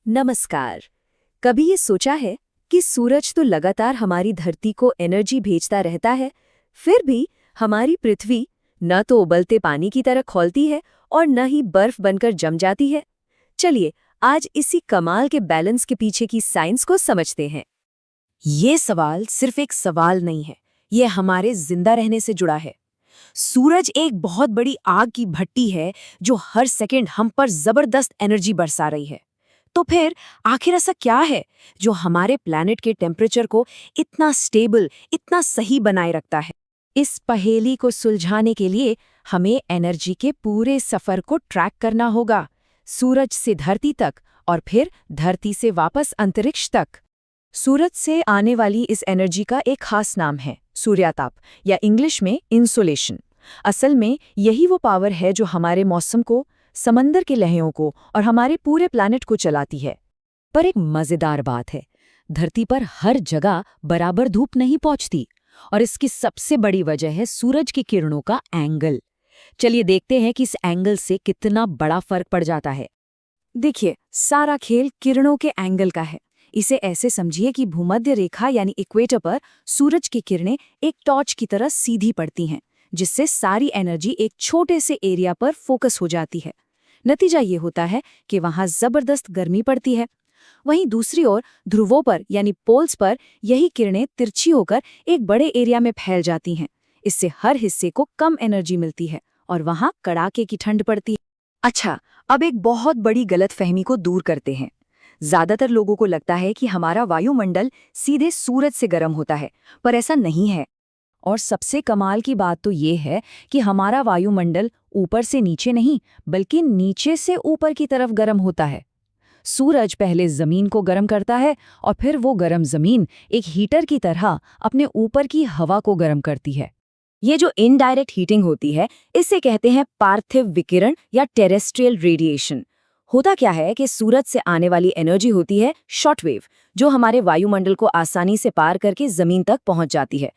नमस्कार। कभी ये सोचा है कि सूरज तो लगातार हमारी धरती को एनर्जी भेजता रहता है, फिर भी हमारी पृथ्वी न तो उबलते पानी की तरह खौलती है और न ही बर्फ बनकर जम जाती है। चलिए आज इसी कमाल के बैलेंस के पीछे की साइंस को समझते हैं। ये सवाल सिर्फ एक सवाल नहीं है, ये हमारे जिंदा रहने से जुड़ा है। सूरज एक बहुत बड़ी आग की भट्टी है जो हर सेकंड हम पर जबरदस्त एनर्जी बरसा रही है। तो फिर आखिर ऐसा क्या है जो हमारे प्लैनेट के टेम्परेचर को इतना स्टेबल, इतना सही बनाए रखता है? इस पहेली को सुलझाने के लिए हमें एनर्जी के पूरे सफर को ट्रैक करना होगा, सूरज से धरती तक और फिर धरती से वापस अंतरिक्ष तक। सूरज से आने वाली इस एनर्जी का एक खास नाम है सूर्याताप, या इंग्लिश में इंसोलेशन। असल में यही वो पावर है जो हमारे मौसम को, समंदर के लहरों को और हमारे पूरे प्लैनेट को चलाती है। पर एक मजेदार बात है, धरती पर हर जगह बराबर धूप नहीं पहुंचती, और इसकी सबसे बड़ी वजह है सूरज की किरणों का एंगल। चलिए देखते हैं कि इस एंगल से कितना बड़ा फर्क पड़ जाता है। देखिए, सारा खेल किरणों के एंगल का है। इसे ऐसे समझिए कि भूमध्य रेखा यानी इक्वेटर पर सूरज की किरणें एक टॉर्च की तरह सीधी पड़ती हैं, जिससे सारी एनर्जी एक छोटे से एरिया पर फोकस हो जाती है। नतीजा ये होता है कि वहां जबरदस्त गर्मी पड़ती है। वहीं दूसरी ओर ध्रुवों पर यानी पोल्स पर यही किरणें तिरछी होकर एक बड़े एरिया में फैल जाती हैं। इससे हर हिस्से को कम एनर्जी मिलती है और वहां कड़ाके की ठंड पड़ती है। अच्छा, अब एक बहुत बड़ी गलतफहमी को दूर करते हैं। ज्यादातर लोगों को लगता है कि हमारा वायुमंडल सीधे सूरज से गर्म होता है, पर ऐसा नहीं है। और सबसे कमाल की बात तो ये है कि हमारा वायुमंडल ऊपर से नीचे नहीं, बल्कि नीचे से ऊपर की तरफ गर्म होता है। सूरज पहले जमीन को गर्म करता है और फिर वो गर्म जमीन एक हीटर की तरह अपने ऊपर की हवा को गर्म करती है। ये जो इनडायरेक्ट हीटिंग होती है, इसे कहते हैं पार्थिव विकिरण या टेरेस्ट्रियल रेडिएशन। होता क्या है कि सूरज से आने वाली एनर्जी होती है शॉर्टवेव, जो हमारे वायुमंडल को आसानी से पार करके जमीन तक पहुंच जाती है।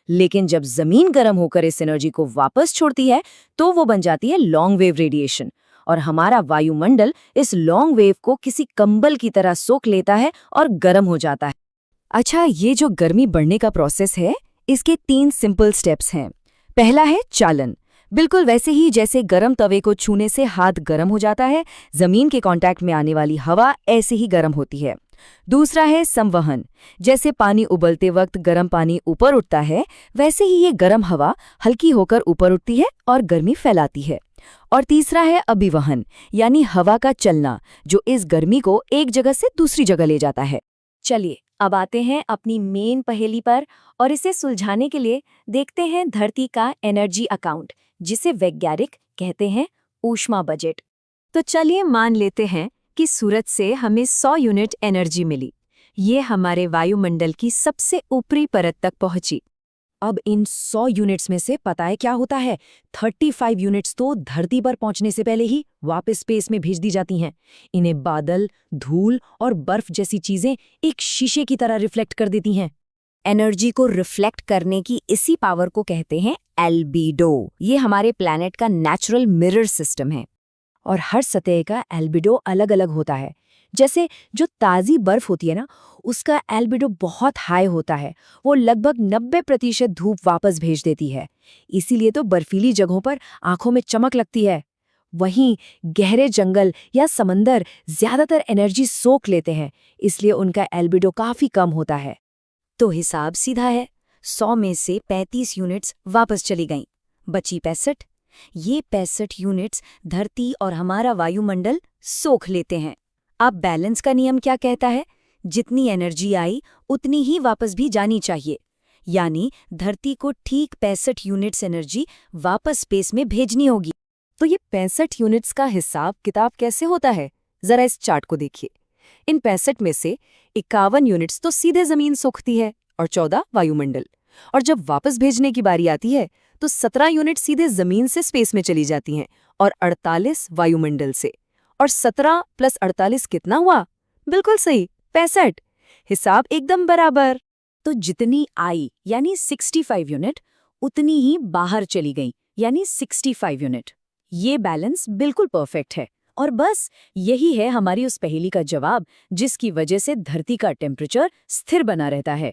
लेकिन जब जमीन गर्म होकर इस एनर्जी को वापस छोड़ती है, तो वो बन जाती है लॉन्ग वेव रेडिएशन, और हमारा वायुमंडल इस लॉन्ग वेव को किसी कंबल की तरह सोख लेता है और गर्म हो जाता है। अच्छा, ये जो गर्मी बढ़ने का प्रोसेस है, इसके 3 सिंपल स्टेप्स हैं। पहला है चालन। बिल्कुल वैसे ही जैसे गर्म तवे को छूने से हाथ गर्म हो जाता है, जमीन के कांटेक्ट में आने वाली हवा ऐसे ही गर्म होती है। दूसरा है संवहन। जैसे पानी उबलते वक्त गर्म पानी ऊपर उठता है, वैसे ही ये गर्म हवा हल्की होकर ऊपर उठती है और गर्मी फैलाती है। और तीसरा है अभिवहन, यानी हवा का चलना, जो इस गर्मी को एक जगह से दूसरी जगह ले जाता है। चलिए अब आते हैं अपनी मेन पहेली पर, और इसे सुलझाने के लिए देखते हैं धरती का एनर्जी अकाउंट, जिसे वैज्ञानिक कहते हैं ऊष्मा बजट। तो चलिए मान लेते हैं कि सूरज से हमें 100 यूनिट एनर्जी मिली। ये हमारे वायुमंडल की सबसे ऊपरी परत तक पहुंची। अब इन 100 यूनिट्स में से पता है क्या होता है? 35 यूनिट्स तो धरती पर पहुंचने से पहले ही वापस स्पेस में भेज दी जाती हैं। इन्हें बादल, धूल और बर्फ जैसी चीजें एक शीशे की तरह रिफ्लेक्ट कर देती हैं। एनर्जी को रिफ्लेक्ट करने की इसी पावर को कहते हैं एल्बिडो। ये हमारे प्लैनेट का नेचुरल मिरर सिस्टम है, और हर सतह का एल्बिडो अलग अलग होता है। जैसे जो ताज़ी बर्फ होती है ना, उसका एल्बिडो बहुत हाई होता है, वो लगभग 90% धूप वापस भेज देती है। इसीलिए तो बर्फीली जगहों पर आंखों में चमक लगती है। वहीं गहरे जंगल या समंदर ज्यादातर एनर्जी सोख लेते हैं, इसलिए उनका एल्बिडो काफी कम होता है। तो हिसाब सीधा है, 100 में से 35 यूनिट्स वापस चली गईं, बची 65। ये 65 यूनिट्स धरती और हमारा वायुमंडल सोख लेते हैं। अब बैलेंस का नियम क्या कहता है? जितनी एनर्जी आई उतनी ही वापस भी जानी चाहिए, यानी धरती को ठीक 65 यूनिट्स एनर्जी वापस स्पेस में भेजनी होगी। तो ये 65 यूनिट्स का हिसाब किताब कैसे होता है? जरा इस चार्ट को देखिए। इन 65 में से 51 यूनिट्स तो सीधे जमीन सोखती है और 14 वायुमंडल। और जब वापस भेजने की बारी आती है तो 17 यूनिट सीधे जमीन से स्पेस में चली जाती हैं और 48 वायुमंडल से। और 17 + 48 कितना हुआ? बिल्कुल सही, 65। हिसाब एकदम बराबर। तो जितनी आई यानी 65 यूनिट, उतनी ही बाहर चली गई यानी 65 यूनिट। ये बैलेंस बिल्कुल परफेक्ट है, और बस यही है हमारी उस पहेली का जवाब, जिसकी वजह से धरती का टेम्परेचर स्थिर बना रहता है।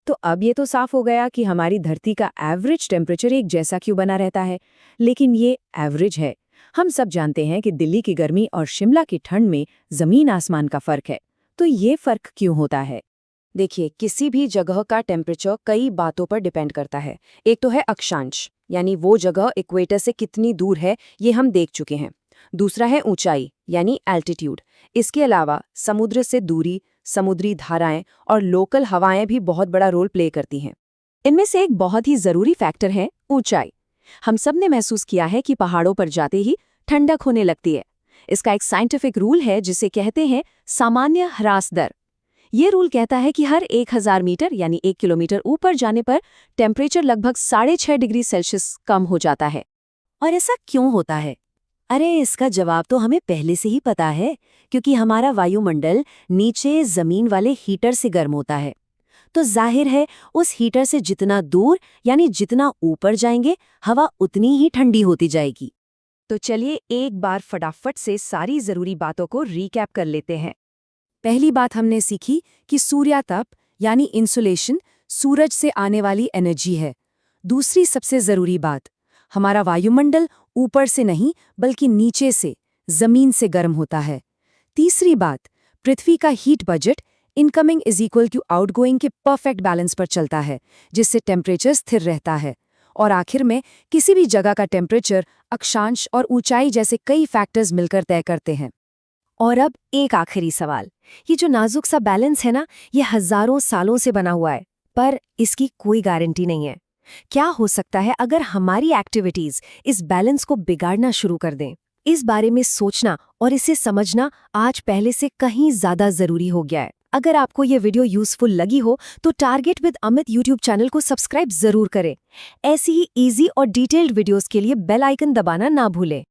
तो अब ये तो साफ हो गया कि हमारी धरती का एवरेज टेम्परेचर एक जैसा क्यों बना रहता है, लेकिन ये एवरेज है। हम सब जानते हैं कि दिल्ली की गर्मी और शिमला की ठंड में जमीन आसमान का फर्क है। तो ये फर्क क्यों होता है? देखिए, किसी भी जगह का टेम्परेचर कई बातों पर डिपेंड करता है। एक तो है अक्षांश, यानी वो जगह इक्वेटर से कितनी दूर है, ये हम देख चुके हैं। दूसरा है ऊंचाई, यानी एल्टीट्यूड। इसके अलावा समुद्र से दूरी, समुद्री धाराएं और लोकल हवाएं भी बहुत बड़ा रोल प्ले करती हैं। इनमें से एक बहुत ही जरूरी फैक्टर है ऊंचाई। हम सब ने महसूस किया है कि पहाड़ों पर जाते ही ठंडक होने लगती है। इसका एक साइंटिफिक रूल है जिसे कहते हैं सामान्य ह्रास दर। ये रूल कहता है कि हर 1000 मीटर यानी 1 किलोमीटर ऊपर जाने पर टेम्परेचर लगभग 6.5 डिग्री सेल्सियस कम हो जाता है। और ऐसा क्यों होता है? अरे, इसका जवाब तो हमें पहले से ही पता है, क्योंकि हमारा वायुमंडल नीचे जमीन वाले हीटर से गर्म होता है। तो जाहिर है उस हीटर से जितना दूर यानी जितना ऊपर जाएंगे, हवा उतनी ही ठंडी होती जाएगी। तो चलिए एक बार फटाफट से सारी जरूरी बातों को रीकैप कर लेते हैं। पहली बात हमने सीखी कि सूर्यातप यानी इंसुलेशन सूरज से आने वाली एनर्जी है। दूसरी सबसे जरूरी बात, हमारा वायुमंडल ऊपर से नहीं बल्कि नीचे से, जमीन से गर्म होता है। तीसरी बात, पृथ्वी का heat budget incoming is equal to outgoing के परफेक्ट बैलेंस पर चलता है, जिससे टेम्परेचर स्थिर रहता है। और आखिर में किसी भी जगह का टेम्परेचर अक्षांश और ऊंचाई जैसे कई फैक्टर्स मिलकर तय करते हैं। और अब एक आखिरी सवाल, ये जो नाजुक सा बैलेंस है ना, ये हजारों सालों से बना हुआ है, पर इसकी कोई गारंटी नहीं है। क्या हो सकता है अगर हमारी एक्टिविटीज इस बैलेंस को बिगाड़ना शुरू कर दें? इस बारे में सोचना और इसे समझना आज पहले से कहीं ज्यादा जरूरी हो गया है। अगर आपको ये वीडियो यूजफुल लगी हो तो target with Amit YouTube channel को सब्सक्राइब जरूर करें। ऐसी ही इजी और डिटेल्ड वीडियोस के लिए बेल आइकन दबाना ना भूलें।